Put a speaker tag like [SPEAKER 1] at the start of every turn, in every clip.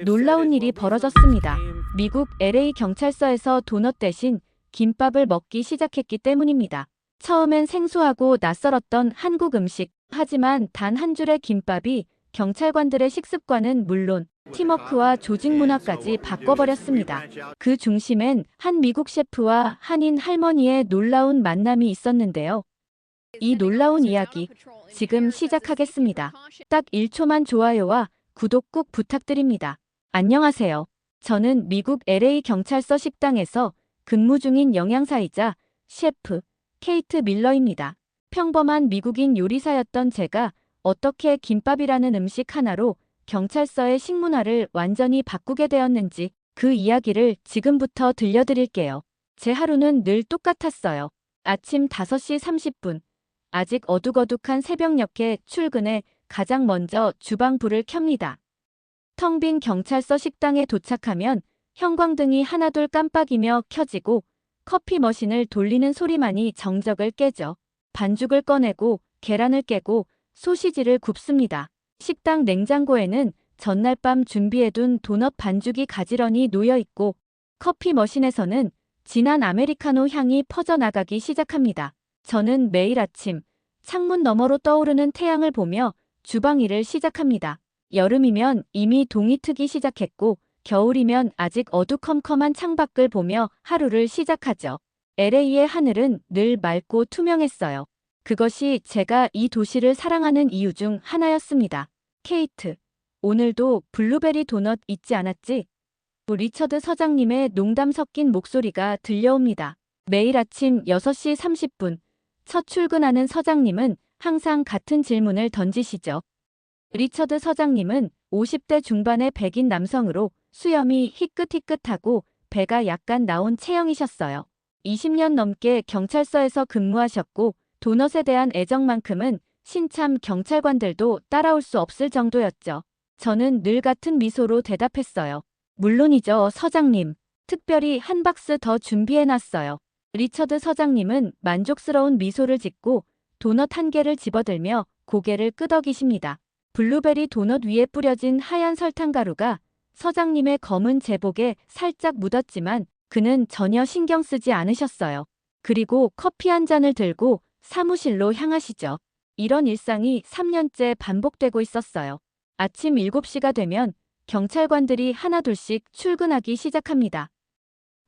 [SPEAKER 1] 놀라운 일이 벌어졌습니다. 미국 LA 경찰서에서 도넛 대신 김밥을 먹기 시작했기 때문입니다. 처음엔 생소하고 낯설었던 한국 음식. 하지만 단 한 줄의 김밥이 경찰관들의 식습관은 물론 팀워크와 조직 문화까지 바꿔버렸습니다. 그 중심엔 한 미국 셰프와 한인 할머니의 놀라운 만남이 있었는데요. 이 놀라운 이야기 지금 시작하겠습니다. 딱 1초만 좋아요와 구독 꼭 부탁드립니다. 안녕하세요. 저는 미국 LA 경찰서 식당에서 근무 중인 영양사이자 셰프 케이트 밀러입니다. 평범한 미국인 요리사였던 제가 어떻게 김밥이라는 음식 하나로 경찰서의 식문화를 완전히 바꾸게 되었는지 그 이야기를 지금부터 들려드릴게요. 제 하루는 늘 똑같았어요. 아침 5시 30분. 아직 어둑어둑한 새벽녘에 출근해 가장 먼저 주방 불을 켭니다. 텅 빈 경찰서 식당에 도착하면 형광등이 하나둘 깜빡이며 켜지고 커피 머신을 돌리는 소리만이 정적을 깨죠. 반죽을 꺼내고 계란을 깨고 소시지를 굽습니다. 식당 냉장고에는 전날 밤 준비해둔 도넛 반죽이 가지런히 놓여있고 커피 머신에서는 진한 아메리카노 향이 퍼져나가기 시작합니다. 저는 매일 아침 창문 너머로 떠오르는 태양을 보며 주방 일을 시작합니다. 여름이면 이미 동이 트기 시작했고 겨울이면 아직 어두컴컴한 창밖을 보며 하루를 시작하죠. LA의 하늘은 늘 맑고 투명했어요. 그것이 제가 이 도시를 사랑하는 이유 중 하나였습니다. 케이트, 오늘도 블루베리 도넛 잊지 않았지? 리처드 서장님의 농담 섞인 목소리가 들려옵니다. 매일 아침 6시 30분, 첫 출근하는 서장님은 항상 같은 질문을 던지시죠. 리처드 서장님은 50대 중반의 백인 남성으로 수염이 희끗희끗하고 배가 약간 나온 체형이셨어요. 20년 넘게 경찰서에서 근무하셨고 도넛에 대한 애정만큼은 신참 경찰관들도 따라올 수 없을 정도였죠. 저는 늘 같은 미소로 대답했어요. 물론이죠, 서장님. 특별히 한 박스 더 준비해놨어요. 리처드 서장님은 만족스러운 미소를 짓고 도넛 한 개를 집어들며 고개를 끄덕이십니다. 블루베리 도넛 위에 뿌려진 하얀 설탕가루가 서장님의 검은 제복에 살짝 묻었지만 그는 전혀 신경 쓰지 않으셨어요. 그리고 커피 한 잔을 들고 사무실로 향하시죠. 이런 일상이 3년째 반복되고 있었어요. 아침 7시가 되면 경찰관들이 하나둘씩 출근하기 시작합니다.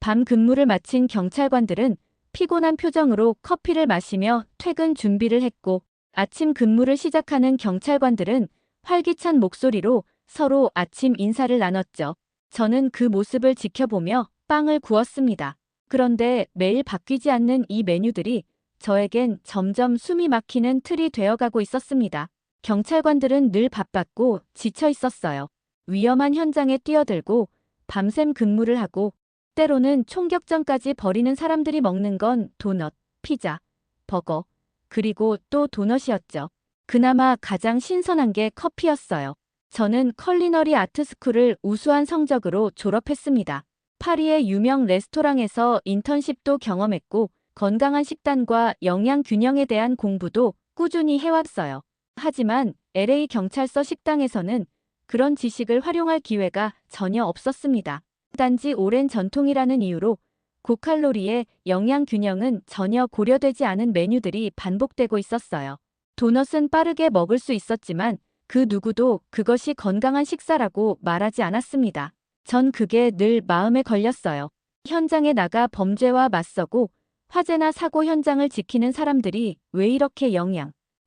[SPEAKER 1] 밤 근무를 마친 경찰관들은 피곤한 표정으로 커피를 마시며 퇴근 준비를 했고 아침 근무를 시작하는 경찰관들은 활기찬 목소리로 서로 아침 인사를 나눴죠. 저는 그 모습을 지켜보며 빵을 구웠습니다. 그런데 매일 바뀌지 않는 이 메뉴들이 저에겐 점점 숨이 막히는 틀이 되어가고 있었습니다. 경찰관들은 늘 바빴고 지쳐 있었어요. 위험한 현장에 뛰어들고 밤샘 근무를 하고 때로는 총격전까지 벌이는 사람들이 먹는 건 도넛, 피자, 버거, 그리고 또 도넛이었죠. 그나마 가장 신선한 게 커피였어요. 저는 컬리너리 아트스쿨을 우수한 성적으로 졸업했습니다. 파리의 유명 레스토랑에서 인턴십도 경험했고 건강한 식단과 영양 균형에 대한 공부도 꾸준히 해왔어요. 하지만 LA 경찰서 식당에서는 그런 지식을 활용할 기회가 전혀 없었습니다. 단지 오랜 전통이라는 이유로 고칼로리의 영양 균형은 전혀 고려되지 않은 메뉴들이 반복되고 있었어요. 도넛은 빠르게 먹을 수 있었지만 그 누구도 그것이 건강한 식사라고 말하지 않았습니다. 전 그게 늘 마음에 걸렸어요. 현장에 나가 범죄와 맞서고 화재나 사고 현장을 지키는 사람들이 왜 이렇게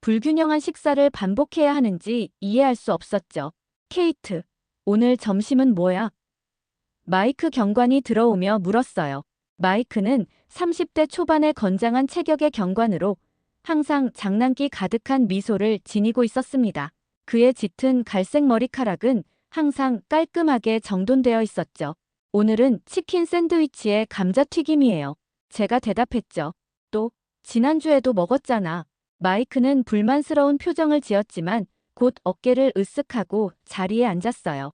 [SPEAKER 1] 불균형한 식사를 반복해야 하는지 이해할 수 없었죠. 케이트, 오늘 점심은 뭐야? 마이크 경관이 들어오며 물었어요. 마이크는 30대 초반의 건장한 체격의 경관으로 항상 장난기 가득한 미소를 지니고 있었습니다. 그의 짙은 갈색 머리카락은 항상 깔끔하게 정돈되어 있었죠. 오늘은 치킨 샌드위치에 감자튀김이에요. 제가 대답했죠. 또, 지난주에도 먹었잖아. 마이크는 불만스러운 표정을 지었지만 곧 어깨를 으쓱하고 자리에 앉았어요.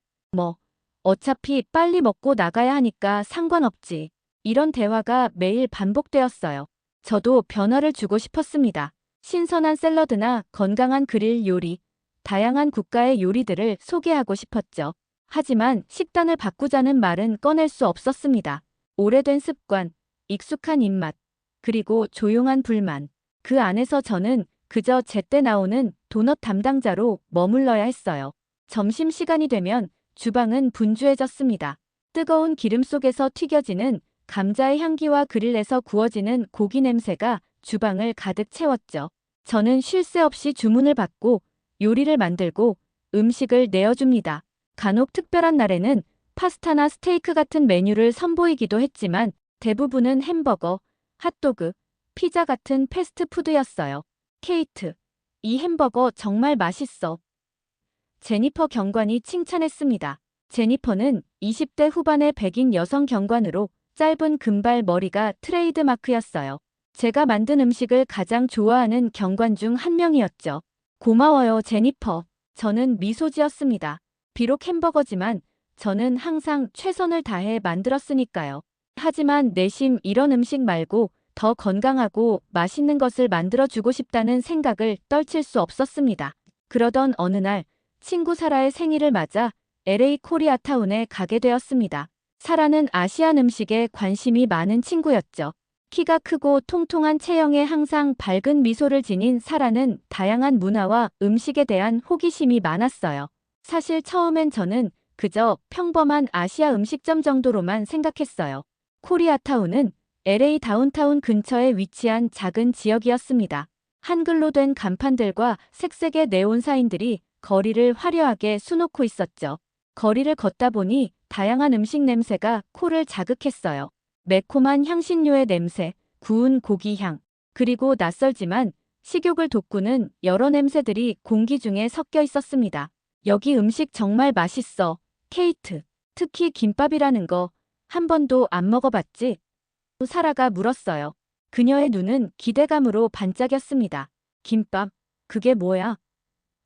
[SPEAKER 1] 어차피 빨리 먹고 나가야 하니까 상관없지. 이런 대화가 매일 반복되었어요. 저도 변화를 주고 싶었습니다. 신선한 샐러드나 건강한 그릴 요리, 다양한 국가의 요리들을 소개하고 싶었죠. 하지만 식단을 바꾸자는 말은 꺼낼 수 없었습니다. 오래된 습관, 익숙한 입맛, 그리고 조용한 불만. 그 안에서 저는 그저 제때 나오는 도넛 담당자로 머물러야 했어요. 점심시간이 되면 주방은 분주해졌습니다. 뜨거운 기름 속에서 튀겨지는 감자의 향기와 그릴에서 구워지는 고기 냄새가 주방을 가득 채웠죠. 저는 쉴 새 없이 주문을 받고 요리를 만들고 음식을 내어줍니다. 간혹 특별한 날에는 파스타나 스테이크 같은 메뉴를 선보이기도 했지만 대부분은 햄버거, 핫도그, 피자 같은 패스트푸드였어요. 케이트, 이 햄버거 정말 맛있어. 제니퍼 경관이 칭찬했습니다. 제니퍼는 20대 후반의 백인 여성 경관으로 짧은 금발 머리가 트레이드마크였어요. 제가 만든 음식을 가장 좋아하는 경관 중 한 명이었죠. 고마워요, 제니퍼. 저는 미소 지었습니다. 비록 햄버거지만 저는 항상 최선을 다해 만들었으니까요. 하지만 내심 이런 음식 말고 더 건강하고 맛있는 것을 만들어주고 싶다는 생각을 떨칠 수 없었습니다. 그러던 어느 날 친구 사라의 생일을 맞아 LA 코리아타운에 가게 되었습니다. 사라는 아시안 음식에 관심이 많은 친구였죠. 키가 크고 통통한 체형에 항상 밝은 미소를 지닌 사라는 다양한 문화와 음식에 대한 호기심이 많았어요. 사실 처음엔 저는 그저 평범한 아시아 음식점 정도로만 생각했어요. 코리아타운은 LA 다운타운 근처에 위치한 작은 지역이었습니다. 한글로 된 간판들과 색색의 네온 사인들이 거리를 화려하게 수놓고 있었죠. 거리를 걷다 보니 다양한 음식 냄새가 코를 자극했어요. 매콤한 향신료의 냄새, 구운 고기 향, 그리고 낯설지만 식욕을 돋구는 여러 냄새들이 공기 중에 섞여 있었습니다. 여기 음식 정말 맛있어, 케이트. 특히 김밥이라는 거 한 번도 안 먹어봤지? 사라가 물었어요. 그녀의 눈은 기대감으로 반짝였습니다. 김밥, 그게 뭐야?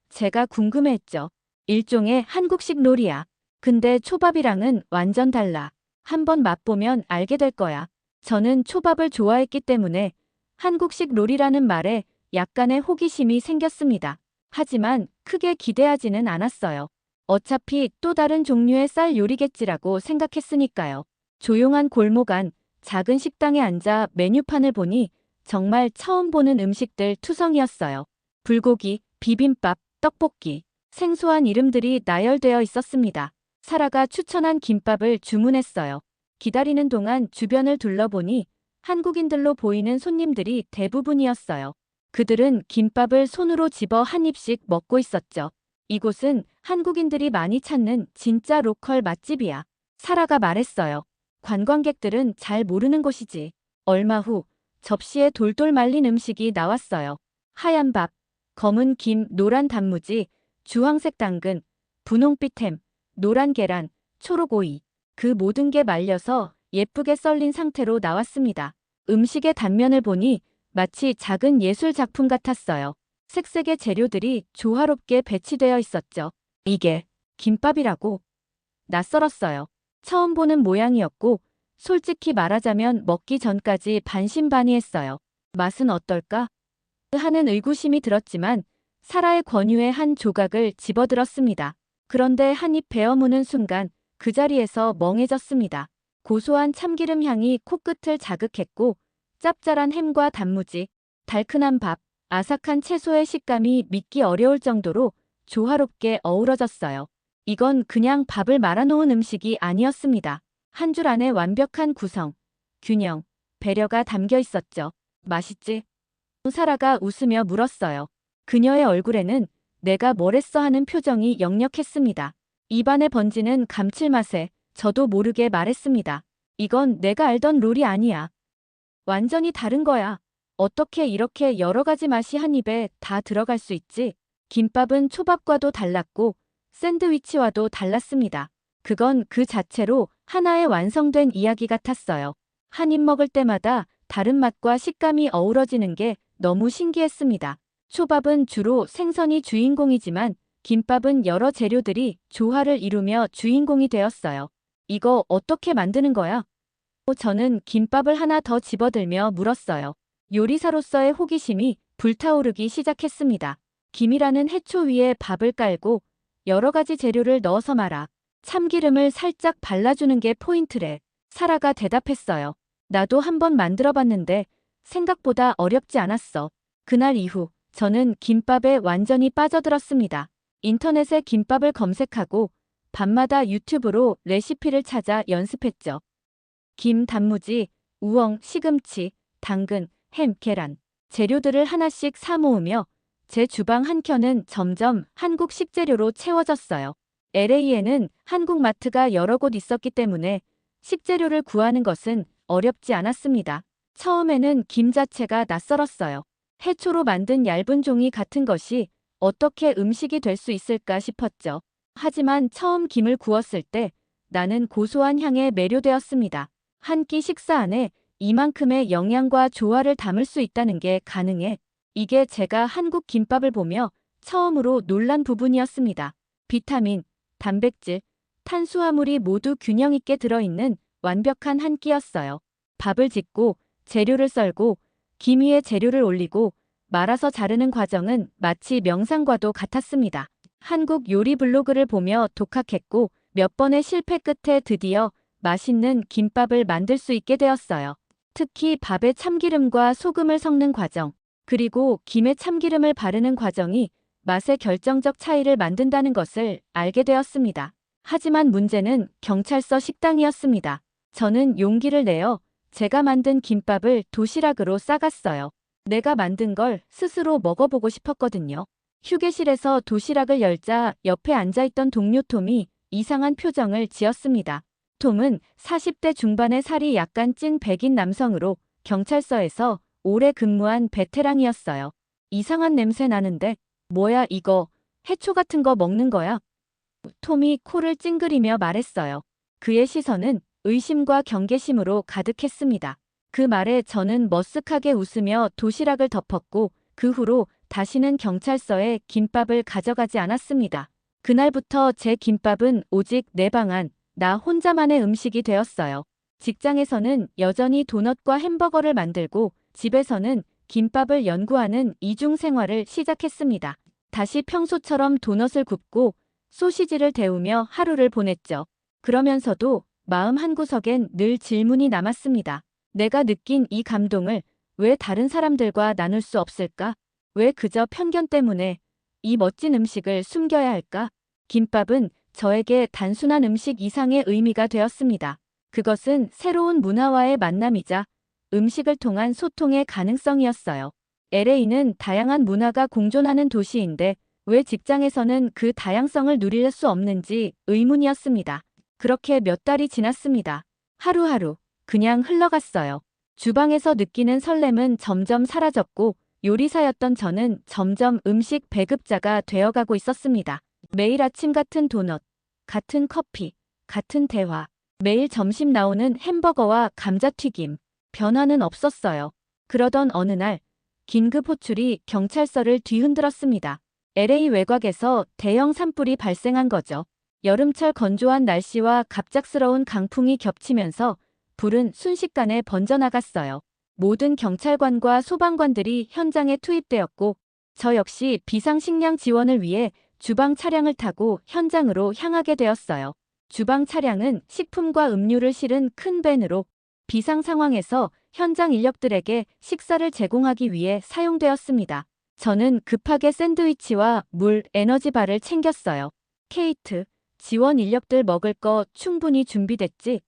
[SPEAKER 1] 제가 궁금해했죠. 일종의 한국식 롤이야. 근데 초밥이랑은 완전 달라. 한번 맛보면 알게 될 거야. 저는 초밥을 좋아했기 때문에 한국식 롤이라는 말에 약간의 호기심이 생겼습니다. 하지만 크게 기대하지는 않았어요. 어차피 또 다른 종류의 쌀 요리겠지라고 생각했으니까요. 조용한 골목 안 작은 식당에 앉아 메뉴판을 보니 정말 처음 보는 음식들 투성이었어요. 불고기, 비빔밥, 떡볶이, 생소한 이름들이 나열되어 있었습니다. 사라가 추천한 김밥을 주문했어요. 기다리는 동안 주변을 둘러보니 한국인들로 보이는 손님들이 대부분이었어요. 그들은 김밥을 손으로 집어 한 입씩 먹고 있었죠. 이곳은 한국인들이 많이 찾는 진짜 로컬 맛집이야. 사라가 말했어요. 관광객들은 잘 모르는 곳이지. 얼마 후 접시에 돌돌 말린 음식이 나왔어요. 하얀 밥, 검은 김, 노란 단무지, 주황색 당근, 분홍빛 햄, 노란 계란, 초록 오이. 그 모든 게 말려서 예쁘게 썰린 상태로 나왔습니다. 음식의 단면을 보니 마치 작은 예술 작품 같았어요. 색색의 재료들이 조화롭게 배치되어 있었죠. 이게 김밥이라고? 낯설었어요. 처음 보는 모양이었고 솔직히 말하자면 먹기 전까지 반신반의했어요. 맛은 어떨까? 하는 의구심이 들었지만 사라의 권유에 한 조각을 집어들었습니다. 그런데 한 입 베어 무는 순간 그 자리에서 멍해졌습니다. 고소한 참기름 향이 코끝을 자극했고 짭짤한 햄과 단무지, 달큰한 밥, 아삭한 채소의 식감이 믿기 어려울 정도로 조화롭게 어우러졌어요. 이건 그냥 밥을 말아놓은 음식이 아니었습니다. 한 줄 안에 완벽한 구성, 균형, 배려가 담겨 있었죠. 맛있지? 사라가 웃으며 물었어요. 그녀의 얼굴에는 내가 뭘 했어 하는 표정이 역력했습니다. 입안에 번지는 감칠맛에 저도 모르게 말했습니다. 이건 내가 알던 롤이 아니야. 완전히 다른 거야. 어떻게 이렇게 여러 가지 맛이 한 입에 다 들어갈 수 있지? 김밥은 초밥과도 달랐고 샌드위치와도 달랐습니다. 그건 그 자체로 하나의 완성된 이야기 같았어요. 한 입 먹을 때마다 다른 맛과 식감이 어우러지는 게 너무 신기했습니다. 초밥은 주로 생선이 주인공이지만 김밥은 여러 재료들이 조화를 이루며 주인공이 되었어요. 이거 어떻게 만드는 거야? 저는 김밥을 하나 더 집어들며 물었어요. 요리사로서의 호기심이 불타오르기 시작했습니다. 김이라는 해초 위에 밥을 깔고 여러 가지 재료를 넣어서 말아. 참기름을 살짝 발라주는 게 포인트래. 사라가 대답했어요. 나도 한번 만들어 봤는데 생각보다 어렵지 않았어. 그날 이후 저는 김밥에 완전히 빠져들었습니다. 인터넷에 김밥을 검색하고 밤마다 유튜브로 레시피를 찾아 연습했죠. 김, 단무지, 우엉, 시금치, 당근, 햄, 계란. 재료들을 하나씩 사 모으며 제 주방 한켠은 점점 한국 식재료로 채워졌어요. LA에는 한국 마트가 여러 곳 있었기 때문에 식재료를 구하는 것은 어렵지 않았습니다. 처음에는 김 자체가 낯설었어요. 해초로 만든 얇은 종이 같은 것이 어떻게 음식이 될 수 있을까 싶었죠. 하지만 처음 김을 구웠을 때 나는 고소한 향에 매료되었습니다. 한 끼 식사 안에 이만큼의 영양과 조화를 담을 수 있다는 게 가능해. 이게 제가 한국 김밥을 보며 처음으로 놀란 부분이었습니다. 비타민, 단백질, 탄수화물이 모두 균형 있게 들어있는 완벽한 한 끼였어요. 밥을 짓고 재료를 썰고 김 위에 재료를 올리고 말아서 자르는 과정은 마치 명상과도 같았습니다. 한국 요리 블로그를 보며 독학했고 몇 번의 실패 끝에 드디어 맛있는 김밥을 만들 수 있게 되었어요. 특히 밥에 참기름과 소금을 섞는 과정, 그리고 김에 참기름을 바르는 과정이 맛의 결정적 차이를 만든다는 것을 알게 되었습니다. 하지만 문제는 경찰서 식당이었습니다. 저는 용기를 내어 제가 만든 김밥을 도시락으로 싸갔어요. 내가 만든 걸 스스로 먹어보고 싶었거든요. 휴게실에서 도시락을 열자 옆에 앉아있던 동료 톰이 이상한 표정을 지었습니다. 톰은 40대 중반의 살이 약간 찐 백인 남성으로 경찰서에서 오래 근무한 베테랑이었어요. 이상한 냄새 나는데 뭐야 이거 해초 같은 거 먹는 거야? 톰이 코를 찡그리며 말했어요. 그의 시선은 의심과 경계심으로 가득했습니다. 그 말에 저는 머쓱하게 웃으며 도시락을 덮었고 그 후로 다시는 경찰서에 김밥을 가져가지 않았습니다. 그날부터 제 김밥은 오직 내 방안, 나 혼자만의 음식이 되었어요. 직장에서는 여전히 도넛과 햄버거를 만들고 집에서는 김밥을 연구하는 이중 생활을 시작했습니다. 다시 평소처럼 도넛을 굽고 소시지를 데우며 하루를 보냈죠. 그러면서도 마음 한구석엔 늘 질문이 남았습니다. 내가 느낀 이 감동을 왜 다른 사람들과 나눌 수 없을까? 왜 그저 편견 때문에 이 멋진 음식을 숨겨야 할까? 김밥은 저에게 단순한 음식 이상의 의미가 되었습니다. 그것은 새로운 문화와의 만남이자 음식을 통한 소통의 가능성이었어요. LA는 다양한 문화가 공존하는 도시인데 왜 직장에서는 그 다양성을 누릴 수 없는지 의문이었습니다. 그렇게 몇 달이 지났습니다. 하루하루 그냥 흘러갔어요. 주방에서 느끼는 설렘은 점점 사라졌고 요리사였던 저는 점점 음식 배급자가 되어가고 있었습니다. 매일 아침 같은 도넛, 같은 커피, 같은 대화, 매일 점심 나오는 햄버거와 감자튀김, 변화는 없었어요. 그러던 어느 날 긴급 호출이 경찰서를 뒤흔들었습니다. LA 외곽에서 대형 산불이 발생한 거죠. 여름철 건조한 날씨와 갑작스러운 강풍이 겹치면서 불은 순식간에 번져나갔어요. 모든 경찰관과 소방관들이 현장에 투입되었고 저 역시 비상식량 지원을 위해 주방 차량을 타고 현장으로 향하게 되었어요. 주방 차량은 식품과 음료를 실은 큰 밴으로 비상 상황에서 현장 인력들에게 식사를 제공하기 위해 사용되었습니다. 저는 급하게 샌드위치와 물, 에너지바를 챙겼어요. 케이트, 지원 인력들 먹을 거 충분히 준비됐지?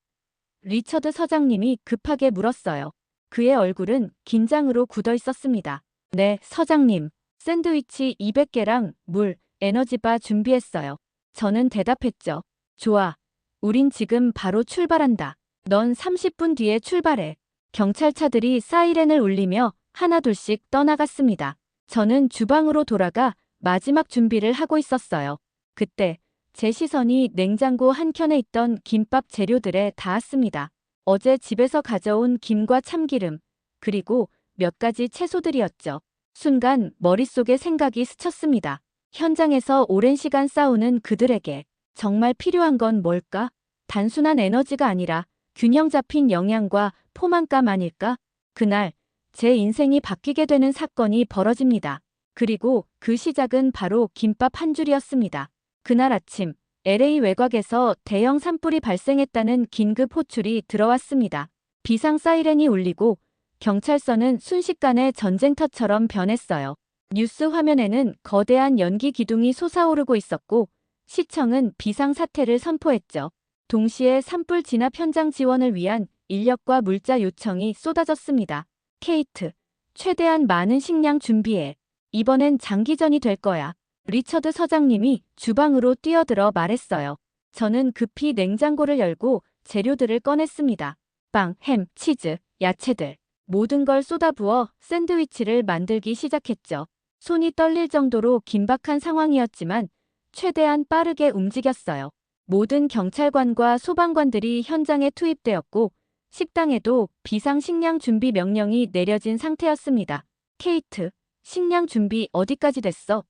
[SPEAKER 1] 리처드 서장님이 급하게 물었어요. 그의 얼굴은 긴장으로 굳어 있었습니다. 네, 서장님. 샌드위치 200개랑 물, 에너지바 준비했어요. 저는 대답했죠. 좋아. 우린 지금 바로 출발한다. 넌 30분 뒤에 출발해. 경찰차들이 사이렌을 울리며 하나둘씩 떠나갔습니다. 저는 주방으로 돌아가 마지막 준비를 하고 있었어요. 그때 제 시선이 냉장고 한켠에 있던 김밥 재료들에 닿았습니다. 어제 집에서 가져온 김과 참기름, 그리고 몇 가지 채소들이었죠. 순간 머릿속에 생각이 스쳤습니다. 현장에서 오랜 시간 싸우는 그들에게 정말 필요한 건 뭘까? 단순한 에너지가 아니라 균형 잡힌 영양과 포만감 아닐까? 그날 제 인생이 바뀌게 되는 사건이 벌어집니다. 그리고 그 시작은 바로 김밥 한 줄이었습니다. 그날 아침 LA 외곽에서 대형 산불이 발생했다는 긴급 호출이 들어왔습니다. 비상 사이렌이 울리고 경찰서는 순식간에 전쟁터처럼 변했어요. 뉴스 화면에는 거대한 연기 기둥이 솟아오르고 있었고 시청은 비상사태를 선포했죠. 동시에 산불 진압 현장 지원을 위한 인력과 물자 요청이 쏟아졌습니다. 케이트, 최대한 많은 식량 준비해. 이번엔 장기전이 될 거야. 리처드 서장님이 주방으로 뛰어들어 말했어요. 저는 급히 냉장고를 열고 재료들을 꺼냈습니다. 빵, 햄, 치즈, 야채들. 모든 걸 쏟아부어 샌드위치를 만들기 시작했죠. 손이 떨릴 정도로 긴박한 상황이었지만 최대한 빠르게 움직였어요. 모든 경찰관과 소방관들이 현장에 투입되었고 식당에도 비상식량 준비 명령이 내려진 상태였습니다. 케이트, 식량 준비 어디까지 됐어?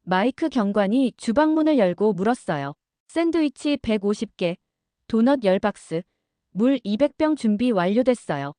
[SPEAKER 1] 마이크 경관이 주방문을 열고 물었어요. 샌드위치 150개, 도넛 10박스, 물 200병 준비 완료됐어요.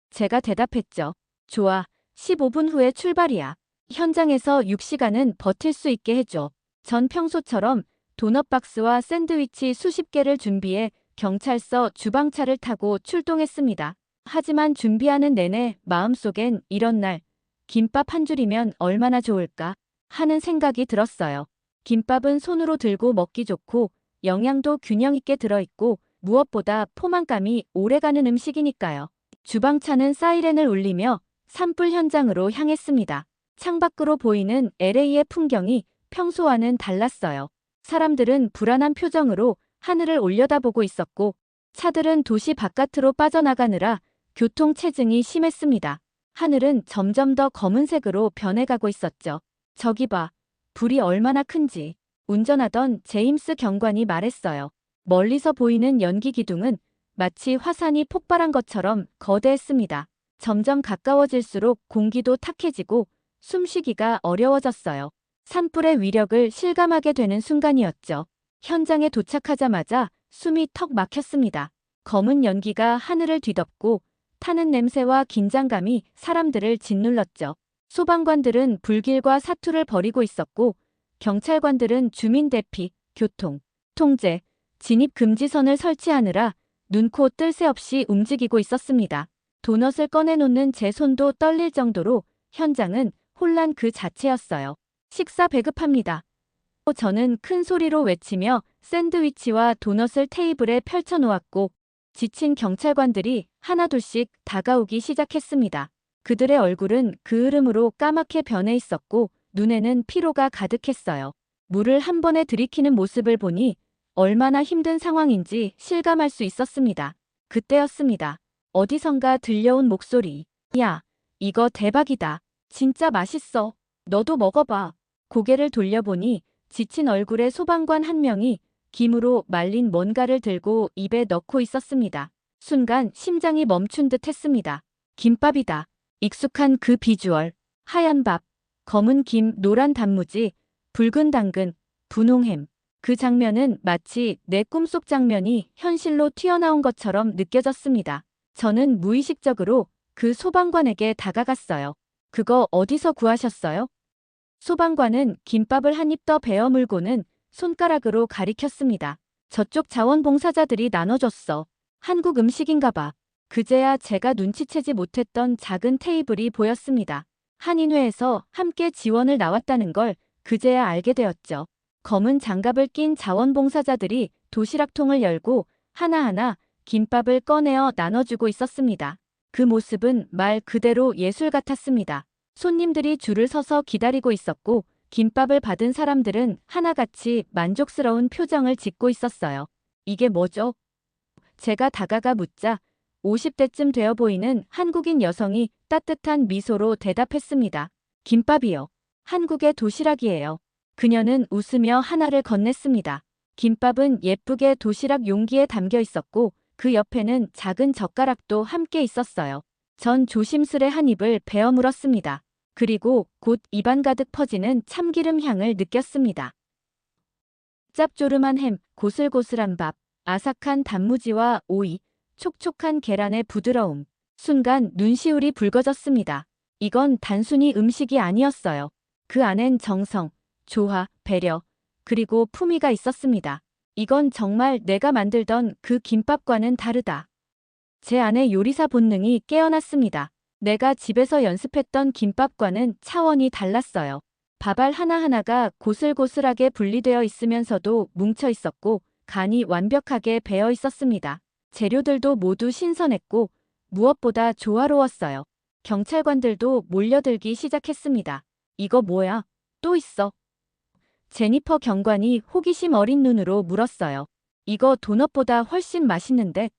[SPEAKER 1] 제가 대답했죠. 좋아, 15분 후에 출발이야. 현장에서 6시간은 버틸 수 있게 해줘. 전 평소처럼 도넛 박스와 샌드위치 수십 개를 준비해 경찰서 주방차를 타고 출동했습니다. 하지만 준비하는 내내 마음속엔 이런 날, 김밥 한 줄이면 얼마나 좋을까 하는 생각이 들었어요. 김밥은 손으로 들고 먹기 좋고 영양도 균형 있게 들어있고 무엇보다 포만감이 오래가는 음식이니까요. 주방차는 사이렌을 울리며 산불 현장으로 향했습니다. 창밖으로 보이는 LA의 풍경이 평소와는 달랐어요. 사람들은 불안한 표정으로 하늘을 올려다보고 있었고 차들은 도시 바깥으로 빠져나가느라 교통체증이 심했습니다. 하늘은 점점 더 검은색으로 변해가고 있었죠. 저기 봐, 불이 얼마나 큰지. 운전하던 제임스 경관이 말했어요. 멀리서 보이는 연기 기둥은 마치 화산이 폭발한 것처럼 거대했습니다. 점점 가까워질수록 공기도 탁해지고 숨쉬기가 어려워졌어요. 산불의 위력을 실감하게 되는 순간이었죠. 현장에 도착하자마자 숨이 턱 막혔습니다. 검은 연기가 하늘을 뒤덮고 타는 냄새와 긴장감이 사람들을 짓눌렀죠. 소방관들은 불길과 사투를 벌이고 있었고 경찰관들은 주민 대피, 교통, 통제, 진입 금지선을 설치하느라 눈코 뜰 새 없이 움직이고 있었습니다. 도넛을 꺼내놓는 제 손도 떨릴 정도로 현장은 혼란 그 자체였어요. 식사 배급합니다. 저는 큰 소리로 외치며 샌드위치와 도넛을 테이블에 펼쳐놓았고 지친 경찰관들이 하나둘씩 다가오기 시작했습니다. 그들의 얼굴은 그을음으로 까맣게 변해 있었고 눈에는 피로가 가득했어요. 물을 한 번에 들이키는 모습을 보니 얼마나 힘든 상황인지 실감할 수 있었습니다. 그때였습니다. 어디선가 들려온 목소리. 야, 이거 대박이다. 진짜 맛있어. 너도 먹어봐. 고개를 돌려보니 지친 얼굴의 소방관 한 명이 김으로 말린 뭔가를 들고 입에 넣고 있었습니다. 순간 심장이 멈춘 듯 했습니다. 김밥이다. 익숙한 그 비주얼. 하얀 밥, 검은 김, 노란 단무지, 붉은 당근, 분홍햄. 그 장면은 마치 내 꿈속 장면이 현실로 튀어나온 것처럼 느껴졌습니다. 저는 무의식적으로 그 소방관에게 다가갔어요. 그거 어디서 구하셨어요? 소방관은 김밥을 한 입 더 베어 물고는 손가락으로 가리켰습니다. 저쪽 자원봉사자들이 나눠줬어. 한국 음식인가 봐. 그제야 제가 눈치채지 못했던 작은 테이블이 보였습니다. 한인회에서 함께 지원을 나왔다는 걸 그제야 알게 되었죠. 검은 장갑을 낀 자원봉사자들이 도시락통을 열고 하나하나 김밥을 꺼내어 나눠주고 있었습니다. 그 모습은 말 그대로 예술 같았습니다. 손님들이 줄을 서서 기다리고 있었고 김밥을 받은 사람들은 하나같이 만족스러운 표정을 짓고 있었어요. 이게 뭐죠? 제가 다가가 묻자 50대쯤 되어 보이는 한국인 여성이 따뜻한 미소로 대답했습니다. 김밥이요. 한국의 도시락이에요. 그녀는 웃으며 하나를 건넸습니다. 김밥은 예쁘게 도시락 용기에 담겨 있었고 그 옆에는 작은 젓가락도 함께 있었어요. 전 조심스레 한 입을 베어 물었습니다. 그리고 곧 입안 가득 퍼지는 참기름 향을 느꼈습니다. 짭조름한 햄, 고슬고슬한 밥, 아삭한 단무지와 오이, 촉촉한 계란의 부드러움. 순간 눈시울이 붉어졌습니다. 이건 단순히 음식이 아니었어요. 그 안엔 정성, 조화, 배려, 그리고 품위가 있었습니다. 이건 정말 내가 만들던 그 김밥과는 다르다. 제 안의 요리사 본능이 깨어났습니다. 내가 집에서 연습했던 김밥과는 차원이 달랐어요. 밥알 하나하나가 고슬고슬하게 분리되어 있으면서도 뭉쳐 있었고 간이 완벽하게 배어 있었습니다. 재료들도 모두 신선했고 무엇보다 조화로웠어요. 경찰관들도 몰려들기 시작했습니다. 이거 뭐야? 또 있어? 제니퍼 경관이 호기심 어린 눈으로 물었어요. 이거 도넛보다 훨씬 맛있는데?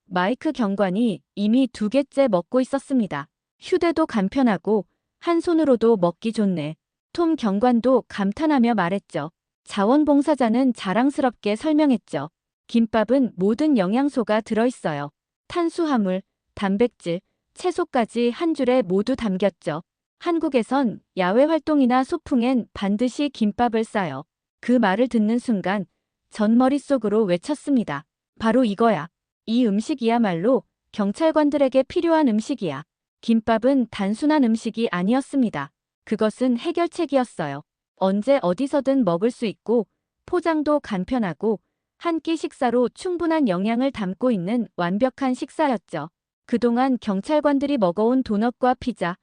[SPEAKER 1] 마이크 경관이 이미 2개째 먹고 있었습니다. 휴대도 간편하고 한 손으로도 먹기 좋네. 톰 경관도 감탄하며 말했죠. 자원봉사자는 자랑스럽게 설명했죠. 김밥은 모든 영양소가 들어있어요. 탄수화물, 단백질, 채소까지 한 줄에 모두 담겼죠. 한국에선 야외 활동이나 소풍엔 반드시 김밥을 싸요. 그 말을 듣는 순간 전 머릿속으로 외쳤습니다. 바로 이거야. 이 음식이야말로 경찰관들에게 필요한 음식이야. 김밥은 단순한 음식이 아니었습니다. 그것은 해결책이었어요. 언제 어디서든 먹을 수 있고 포장도 간편하고 한 끼 식사로 충분한 영양을 담고 있는 완벽한 식사였죠. 그동안 경찰관들이 먹어온 도넛과 피자,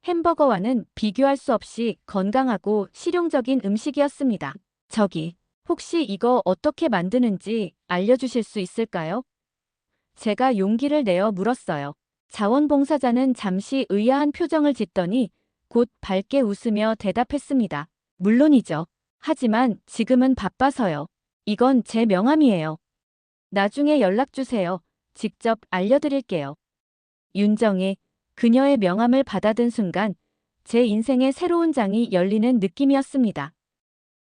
[SPEAKER 1] 햄버거와는 비교할 수 없이 건강하고 실용적인 음식이었습니다. 저기, 혹시 이거 어떻게 만드는지 알려주실 수 있을까요? 제가 용기를 내어 물었어요. 자원봉사자는 잠시 의아한 표정을 짓더니 곧 밝게 웃으며 대답했습니다. 물론이죠. 하지만 지금은 바빠서요. 이건 제 명함이에요. 나중에 연락주세요. 직접 알려드릴게요. 윤정희, 그녀의 명함을 받아든 순간 제 인생의 새로운 장이 열리는 느낌이었습니다.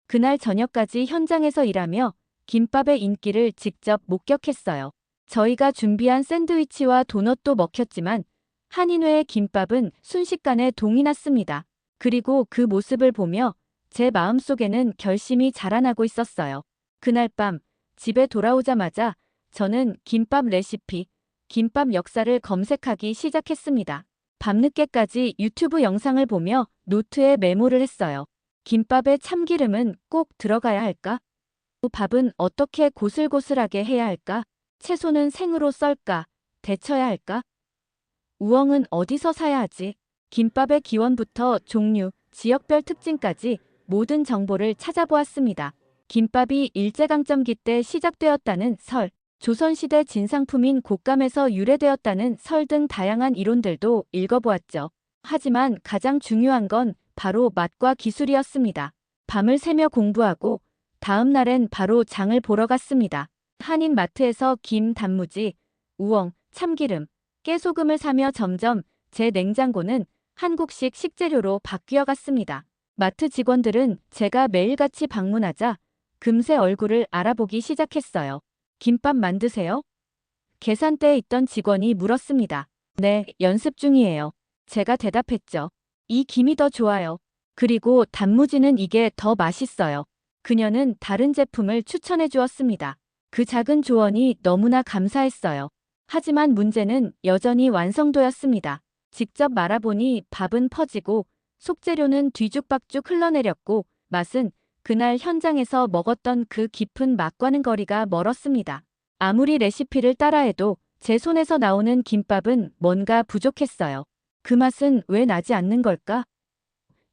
[SPEAKER 1] 그날 저녁까지 현장에서 일하며 김밥의 인기를 직접 목격했어요. 저희가 준비한 샌드위치와 도넛도 먹혔지만 한인회의 김밥은 순식간에 동이 났습니다. 그리고 그 모습을 보며 제 마음속에는 결심이 자라나고 있었어요. 그날 밤 집에 돌아오자마자 저는 김밥 레시피, 김밥 역사를 검색하기 시작했습니다. 밤늦게까지 유튜브 영상을 보며 노트에 메모를 했어요. 김밥에 참기름은 꼭 들어가야 할까? 밥은 어떻게 고슬고슬하게 해야 할까? 채소는 생으로 썰까? 데쳐야 할까? 우엉은 어디서 사야 하지? 김밥의 기원부터 종류, 지역별 특징까지 모든 정보를 찾아보았습니다. 김밥이 일제강점기 때 시작되었다는 설, 조선시대 진상품인 곶감에서 유래되었다는 설 등 다양한 이론들도 읽어보았죠. 하지만 가장 중요한 건 바로 맛과 기술이었습니다. 밤을 새며 공부하고 다음 날엔 바로 장을 보러 갔습니다. 한인 마트에서 김, 단무지, 우엉, 참기름, 깨소금을 사며 점점 제 냉장고는 한국식 식재료로 바뀌어 갔습니다. 마트 직원들은 제가 매일같이 방문하자 금세 얼굴을 알아보기 시작했어요. 김밥 만드세요? 계산대에 있던 직원이 물었습니다. 네, 연습 중이에요. 제가 대답했죠. 이 김이 더 좋아요. 그리고 단무지는 이게 더 맛있어요. 그녀는 다른 제품을 추천해 주었습니다. 그 작은 조언이 너무나 감사했어요. 하지만 문제는 여전히 완성도였습니다. 직접 말아보니 밥은 퍼지고 속재료는 뒤죽박죽 흘러내렸고 맛은 그날 현장에서 먹었던 그 깊은 맛과는 거리가 멀었습니다. 아무리 레시피를 따라해도 제 손에서 나오는 김밥은 뭔가 부족했어요. 그 맛은 왜 나지 않는 걸까?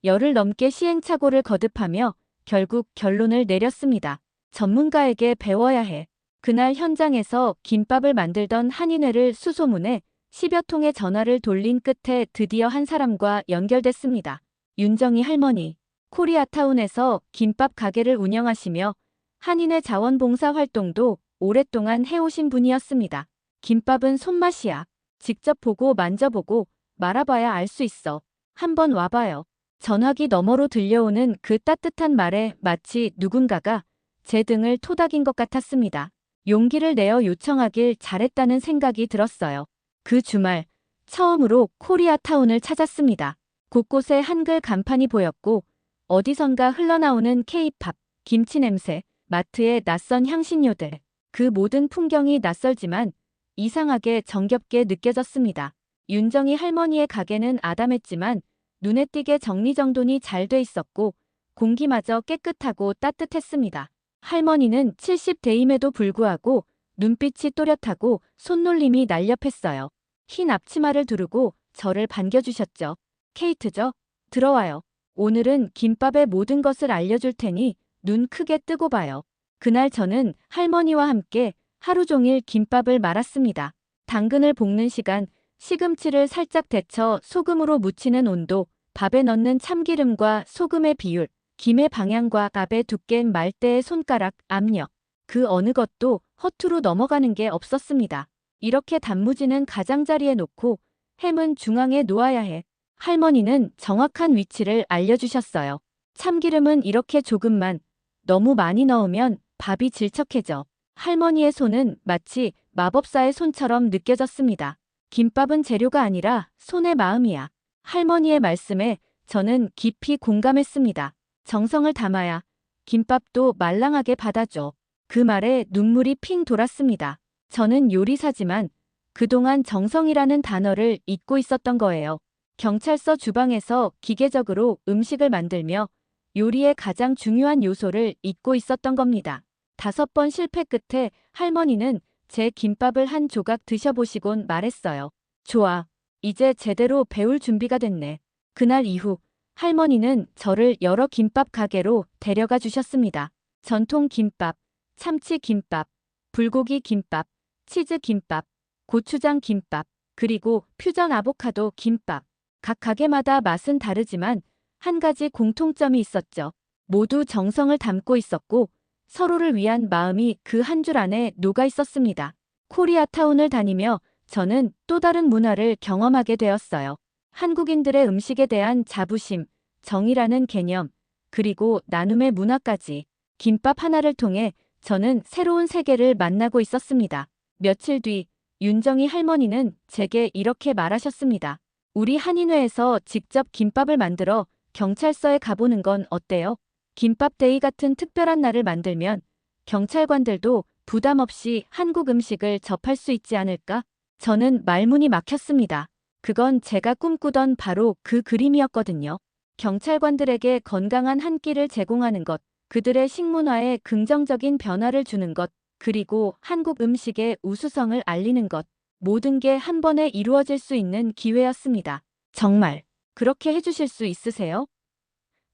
[SPEAKER 1] 열흘 넘게 시행착오를 거듭하며 결국 결론을 내렸습니다. 전문가에게 배워야 해. 그날 현장에서 김밥을 만들던 한인회를 수소문해 10여 통의 전화를 돌린 끝에 드디어 한 사람과 연결됐습니다. 윤정희 할머니. 코리아타운에서 김밥 가게를 운영하시며 한인회 자원봉사 활동도 오랫동안 해오신 분이었습니다. 김밥은 손맛이야. 직접 보고 만져보고 말아봐야 알 수 있어. 한번 와봐요. 전화기 너머로 들려오는 그 따뜻한 말에 마치 누군가가 제 등을 토닥인 것 같았습니다. 용기를 내어 요청하길 잘했다는 생각이 들었어요. 그 주말 처음으로 코리아타운을 찾았습니다. 곳곳에 한글 간판이 보였고 어디선가 흘러나오는 K-팝, 김치 냄새, 마트의 낯선 향신료들. 그 모든 풍경이 낯설지만 이상하게 정겹게 느껴졌습니다. 윤정희 할머니의 가게는 아담했지만 눈에 띄게 정리정돈이 잘 돼 있었고 공기마저 깨끗하고 따뜻했습니다. 할머니는 70대임에도 불구하고 눈빛이 또렷하고 손놀림이 날렵했어요. 흰 앞치마를 두르고 저를 반겨주셨죠. 케이트죠? 들어와요. 오늘은 김밥의 모든 것을 알려줄 테니 눈 크게 뜨고 봐요. 그날 저는 할머니와 함께 하루 종일 김밥을 말았습니다. 당근을 볶는 시간, 시금치를 살짝 데쳐 소금으로 무치는 온도, 밥에 넣는 참기름과 소금의 비율, 김의 방향과 밥의 두께인 말대의 손가락, 압력. 그 어느 것도 허투루 넘어가는 게 없었습니다. 이렇게 단무지는 가장자리에 놓고 햄은 중앙에 놓아야 해. 할머니는 정확한 위치를 알려주셨어요. 참기름은 이렇게 조금만, 너무 많이 넣으면 밥이 질척해져. 할머니의 손은 마치 마법사의 손처럼 느껴졌습니다. 김밥은 재료가 아니라 손의 마음이야. 할머니의 말씀에 저는 깊이 공감했습니다. 정성을 담아야 김밥도 말랑하게 받아줘. 그 말에 눈물이 핑 돌았습니다. 저는 요리사지만 그동안 정성이라는 단어를 잊고 있었던 거예요. 경찰서 주방에서 기계적으로 음식을 만들며 요리의 가장 중요한 요소를 잊고 있었던 겁니다. 5번 실패 끝에 할머니는 제 김밥을 한 조각 드셔보시곤 말했어요. 좋아. 이제 제대로 배울 준비가 됐네. 그날 이후 할머니는 저를 여러 김밥 가게로 데려가 주셨습니다. 전통 김밥, 참치 김밥, 불고기 김밥, 치즈 김밥, 고추장 김밥, 그리고 퓨전 아보카도 김밥. 각 가게마다 맛은 다르지만 한 가지 공통점이 있었죠. 모두 정성을 담고 있었고 서로를 위한 마음이 그 한 줄 안에 녹아 있었습니다. 코리아타운을 다니며 저는 또 다른 문화를 경험하게 되었어요. 한국인들의 음식에 대한 자부심, 정이라는 개념, 그리고 나눔의 문화까지. 김밥 하나를 통해 저는 새로운 세계를 만나고 있었습니다. 며칠 뒤 윤정희 할머니는 제게 이렇게 말하셨습니다. 우리 한인회에서 직접 김밥을 만들어 경찰서에 가보는 건 어때요? 김밥데이 같은 특별한 날을 만들면 경찰관들도 부담 없이 한국 음식을 접할 수 있지 않을까? 저는 말문이 막혔습니다. 그건 제가 꿈꾸던 바로 그 그림이었거든요. 경찰관들에게 건강한 한 끼를 제공하는 것, 그들의 식문화에 긍정적인 변화를 주는 것, 그리고 한국 음식의 우수성을 알리는 것, 모든 게 한 번에 이루어질 수 있는 기회였습니다. 정말 그렇게 해주실 수 있으세요?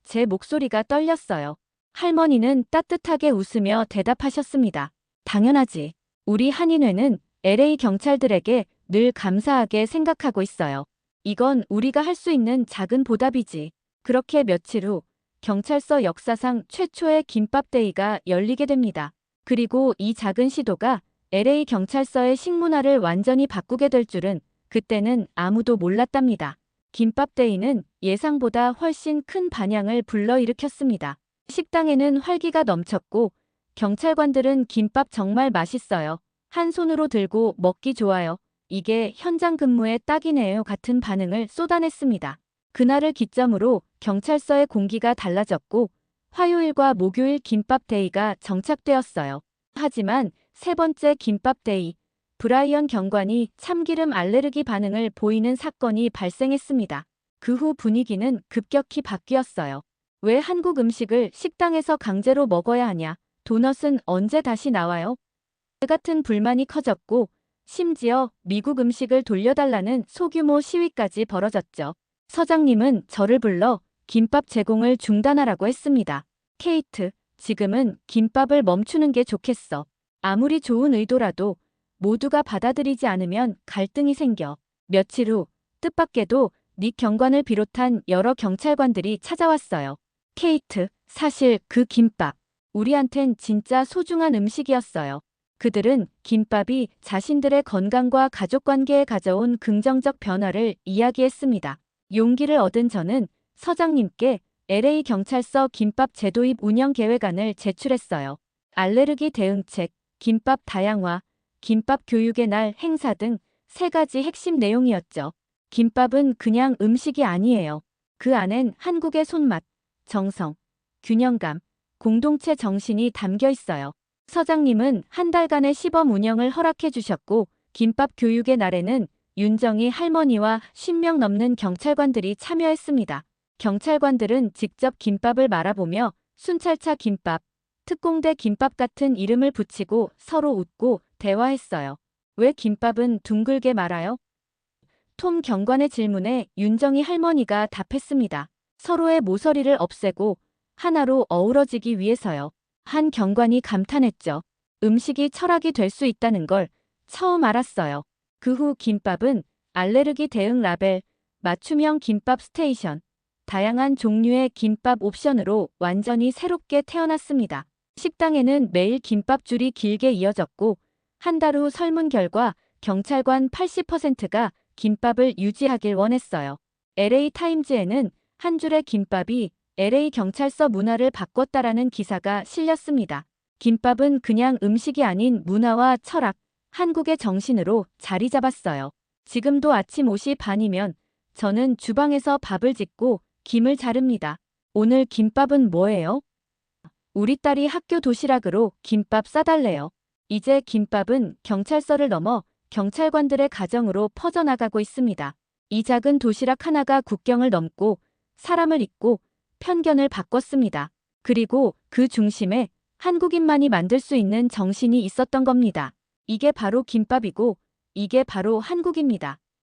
[SPEAKER 1] 제 목소리가 떨렸어요. 할머니는 따뜻하게 웃으며 대답하셨습니다. 당연하지. 우리 한인회는 LA 경찰들에게 늘 감사하게 생각하고 있어요. 이건 우리가 할 수 있는 작은 보답이지. 그렇게 며칠 후 경찰서 역사상 최초의 김밥데이가 열리게 됩니다. 그리고 이 작은 시도가 LA 경찰서의 식문화를 완전히 바꾸게 될 줄은 그때는 아무도 몰랐답니다. 김밥데이는 예상보다 훨씬 큰 반향을 불러일으켰습니다. 식당에는 활기가 넘쳤고 경찰관들은 김밥 정말 맛있어요. 한 손으로 들고 먹기 좋아요. 이게 현장 근무에 딱이네요 같은 반응을 쏟아냈습니다. 그날을 기점으로 경찰서의 공기가 달라졌고 화요일과 목요일 김밥데이가 정착되었어요. 하지만 세 번째 김밥데이, 브라이언 경관이 참기름 알레르기 반응을 보이는 사건이 발생했습니다. 그 후 분위기는 급격히 바뀌었어요. 왜 한국 음식을 식당에서 강제로 먹어야 하냐? 도넛은 언제 다시 나와요? 같은 불만이 커졌고 심지어 미국 음식을 돌려달라는 소규모 시위까지 벌어졌죠. 서장님은 저를 불러 김밥 제공을 중단하라고 했습니다. 케이트, 지금은 김밥을 멈추는 게 좋겠어. 아무리 좋은 의도라도 모두가 받아들이지 않으면 갈등이 생겨. 며칠 후 뜻밖에도 닉 경관을 비롯한 여러 경찰관들이 찾아왔어요. 케이트, 사실 그 김밥, 우리한텐 진짜 소중한 음식이었어요. 그들은 김밥이 자신들의 건강과 가족관계에 가져온 긍정적 변화를 이야기했습니다. 용기를 얻은 저는 서장님께 LA 경찰서 김밥 재도입 운영 계획안을 제출했어요. 알레르기 대응책, 김밥 다양화, 김밥 교육의 날 행사 등 3가지 핵심 내용이었죠. 김밥은 그냥 음식이 아니에요. 그 안엔 한국의 손맛, 정성, 균형감, 공동체 정신이 담겨 있어요. 서장님은 한 달간의 시범 운영을 허락해 주셨고 김밥 교육의 날에는 윤정희 할머니와 50명 넘는 경찰관들이 참여했습니다. 경찰관들은 직접 김밥을 말아보며 순찰차 김밥, 특공대 김밥 같은 이름을 붙이고 서로 웃고 대화했어요. 왜 김밥은 둥글게 말아요? 톰 경관의 질문에 윤정이 할머니가 답했습니다. 서로의 모서리를 없애고 하나로 어우러지기 위해서요. 한 경관이 감탄했죠. 음식이 철학이 될 수 있다는 걸 처음 알았어요. 그 후 김밥은 알레르기 대응 라벨, 맞춤형 김밥 스테이션, 다양한 종류의 김밥 옵션으로 완전히 새롭게 태어났습니다. 식당에는 매일 김밥줄이 길게 이어졌고 한 달 후 설문 결과 경찰관 80%가 김밥을 유지하길 원했어요. LA 타임즈에는 한 줄의 김밥이 LA 경찰서 문화를 바꿨다라는 기사가 실렸습니다. 김밥은 그냥 음식이 아닌 문화와 철학, 한국의 정신으로 자리 잡았어요. 지금도 아침 5시 반이면 저는 주방에서 밥을 짓고 김을 자릅니다. 오늘 김밥은 뭐예요? 우리 딸이 학교 도시락으로 김밥 싸달래요. 이제 김밥은 경찰서를 넘어 경찰관들의 가정으로 퍼져나가고 있습니다. 이 작은 도시락 하나가 국경을 넘고 사람을 잇고 편견을 바꿨습니다. 그리고 그 중심에 한국인만이 만들 수 있는 정신이 있었던 겁니다. 이게 바로 김밥이고 이게 바로 한국입니다.